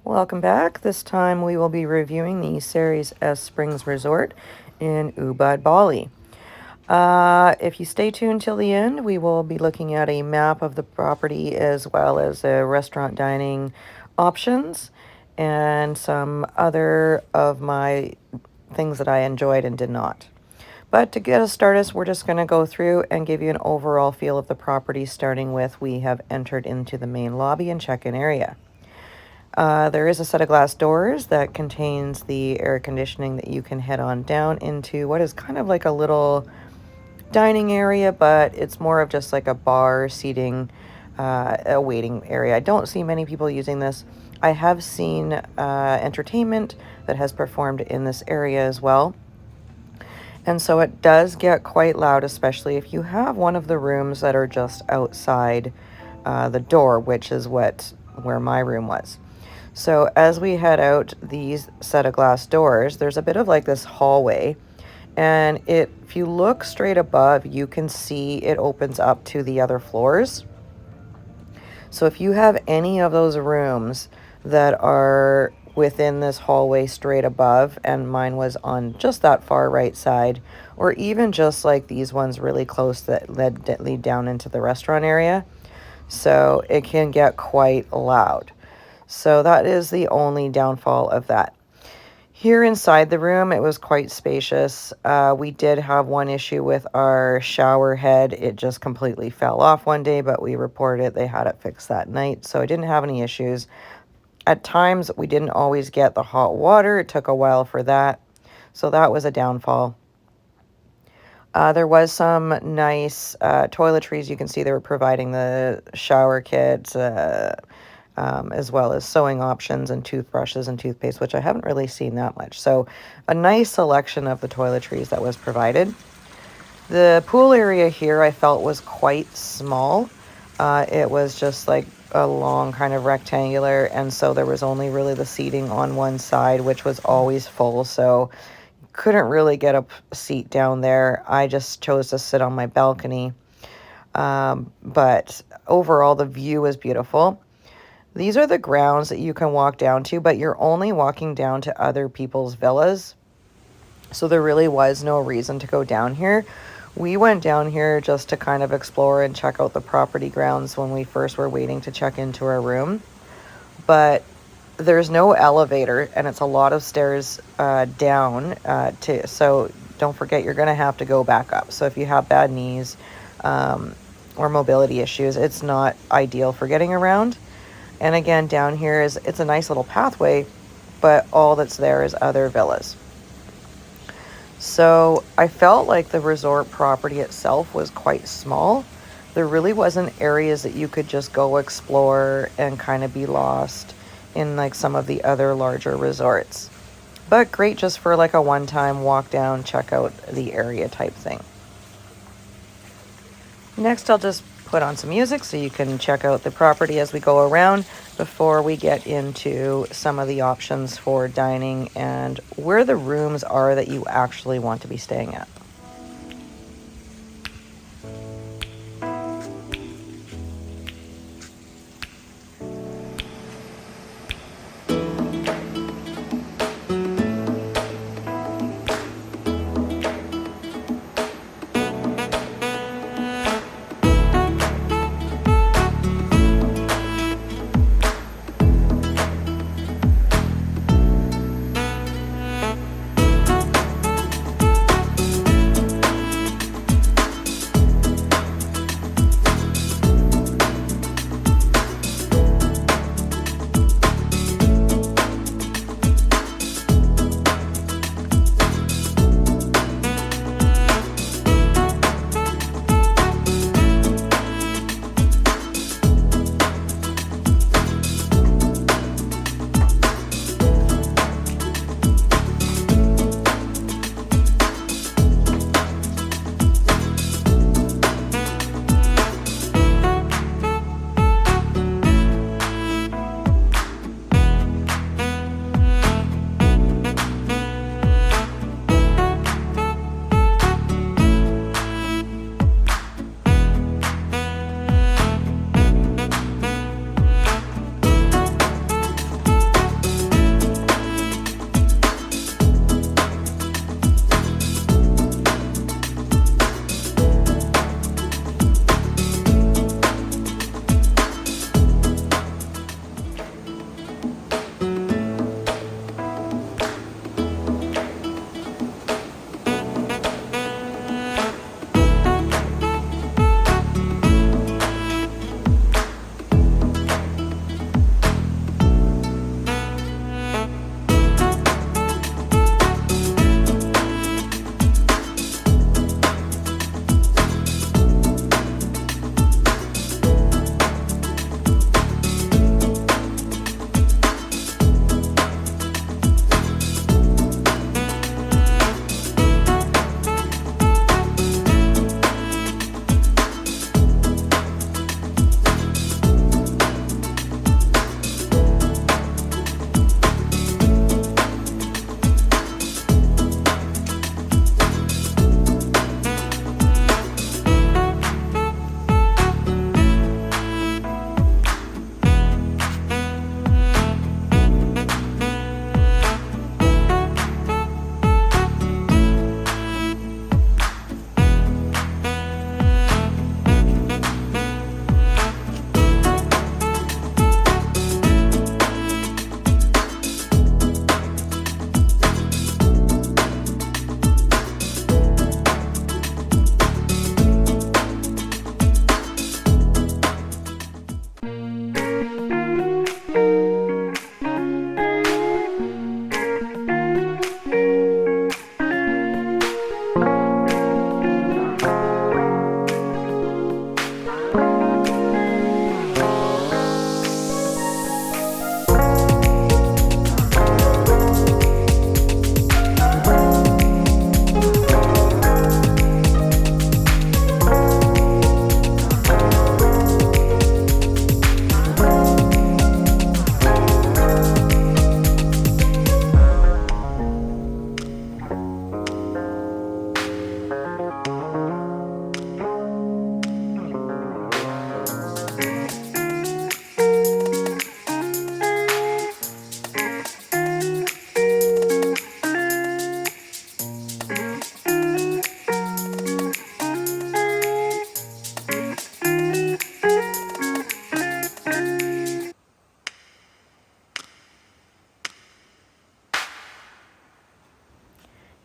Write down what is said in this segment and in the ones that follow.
Welcome back. This time we will be reviewing the Series S Springs Resort in Ubud, Bali. If you stay tuned till the end, we will be looking at a map of the property as well as restaurant dining options and some other of my things that I enjoyed and did not. But to get us started, we're just going to go through and give you an overall feel of the property, starting with we have entered into the main lobby and check-in area. There is a set of glass doors that contains the air conditioning that you can head on down into what is kind of like a little dining area, but it's more of just like a bar seating, a waiting area. I don't see many people using this. I have seen entertainment that has performed in this area as well. And so it does get quite loud, especially if you have one of the rooms that are just outside the door, which is where my room was. So as we head out these set of glass doors, there's a bit of like this hallway, and if you look straight above, you can see it opens up to the other floors. So if you have any of those rooms that are within this hallway straight above, and mine was on just that far right side, or even just like these ones really close that lead down into the restaurant area, so it can get quite loud. So that is the only downfall of that. Here inside the room, it was quite spacious. We did have one issue with our shower head. It just completely fell off one day, but we reported it. They had it fixed that night, so I didn't have any issues. At times, we didn't always get the hot water. It took a while for that, so that was a downfall. There was some nice toiletries. You can see they were providing the shower kits, as well as sewing options and toothbrushes and toothpaste, which I haven't really seen that much. So a nice selection of the toiletries that was provided. The pool area here I felt was quite small. It was just like a long kind of rectangular, and so there was only really the seating on one side, which was always full, so couldn't really get a seat down there. I just chose to sit on my balcony. But overall, the view was beautiful. These are the grounds that you can walk down to, but you're only walking down to other people's villas. So there really was no reason to go down here. We went down here just to kind of explore and check out the property grounds when we first were waiting to check into our room. But there's no elevator, and it's a lot of stairs down too. So don't forget, you're going to have to go back up. So if you have bad knees or mobility issues, it's not ideal for getting around. And again, down here it's a nice little pathway, but all that's there is other villas. So I felt like the resort property itself was quite small. There really wasn't areas that you could just go explore and kind of be lost in like some of the other larger resorts. But great just for like a one-time walk down, check out the area type thing. Next, I'll just put on some music so you can check out the property as we go around before we get into some of the options for dining and where the rooms are that you actually want to be staying at.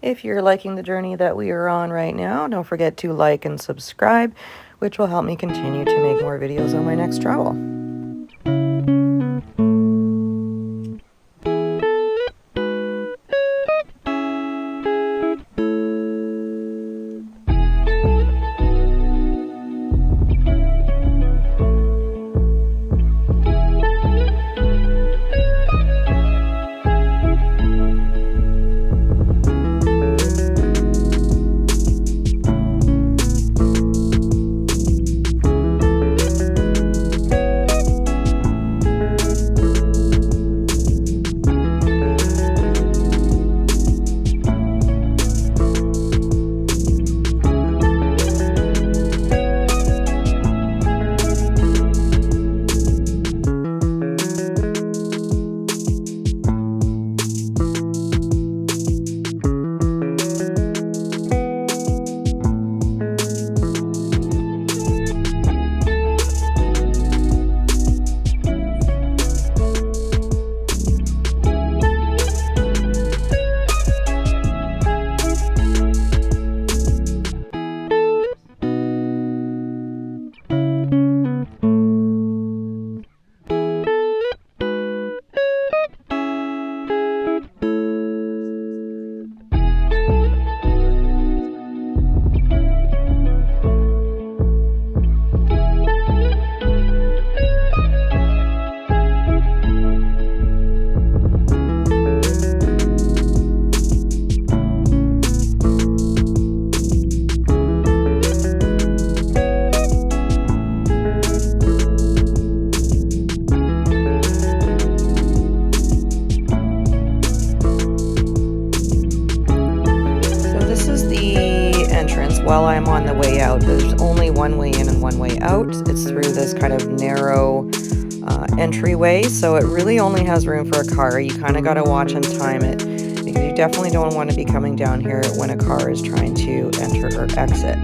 If you're liking the journey that we are on right now, don't forget to like and subscribe, which will help me continue to make more videos on my next travel. While I'm on the way out, there's only one way in and one way out. It's through this kind of narrow entryway, so it really only has room for a car. You kind of got to watch and time it, because you definitely don't want to be coming down here when a car is trying to enter or exit.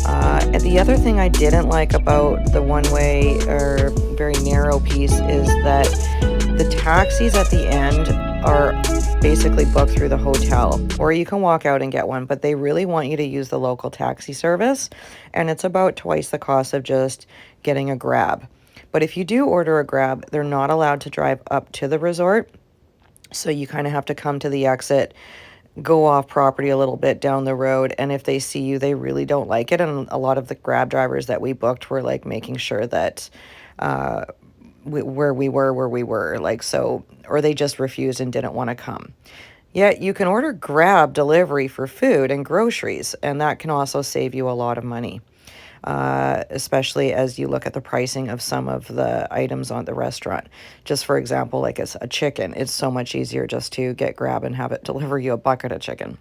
And the other thing I didn't like about the one-way or very narrow piece is that the taxis at the end are basically booked through the hotel, or you can walk out and get one, but they really want you to use the local taxi service, and it's about twice the cost of just getting a Grab. But if you do order a Grab, they're not allowed to drive up to the resort, so you kind of have to come to the exit, go off property a little bit down the road, and if they see you, they really don't like it. And a lot of the Grab drivers that we booked were like making sure that where we were, like, so, or they just refused and didn't want to come. Yet you can order Grab delivery for food and groceries, and that can also save you a lot of money, especially as you look at the pricing of some of the items on the restaurant. Just for example, like a chicken, it's so much easier just to get Grab and have it deliver you a bucket of chicken.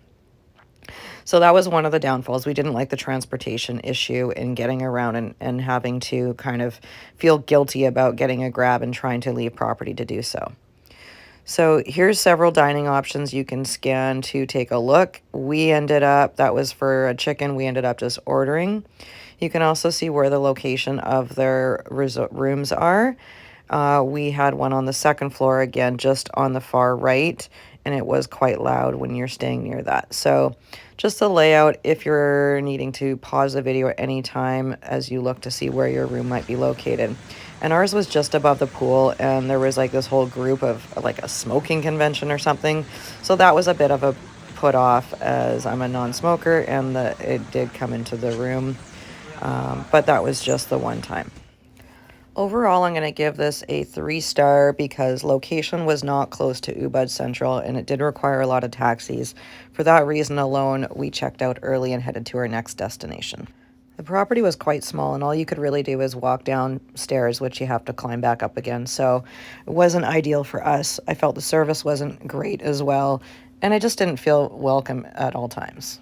So that was one of the downfalls. We didn't like the transportation issue in getting around and having to kind of feel guilty about getting a Grab and trying to leave property to do so. So here's several dining options you can scan to take a look. We ended up, that was for a chicken, we ended up just ordering. You can also see where the location of their rooms are. We had one on the second floor, again, just on the far right, and it was quite loud when you're staying near that. So just the layout, if you're needing to pause the video at any time as you look to see where your room might be located. And ours was just above the pool, and there was like this whole group of like a smoking convention or something. So that was a bit of a put off, as I'm a non-smoker, and it did come into the room. But that was just the one time. Overall, I'm going to give this a 3-star because location was not close to Ubud Central, and it did require a lot of taxis. For that reason alone, we checked out early and headed to our next destination. The property was quite small, and all you could really do is walk downstairs, which you have to climb back up again. So it wasn't ideal for us. I felt the service wasn't great as well, and I just didn't feel welcome at all times.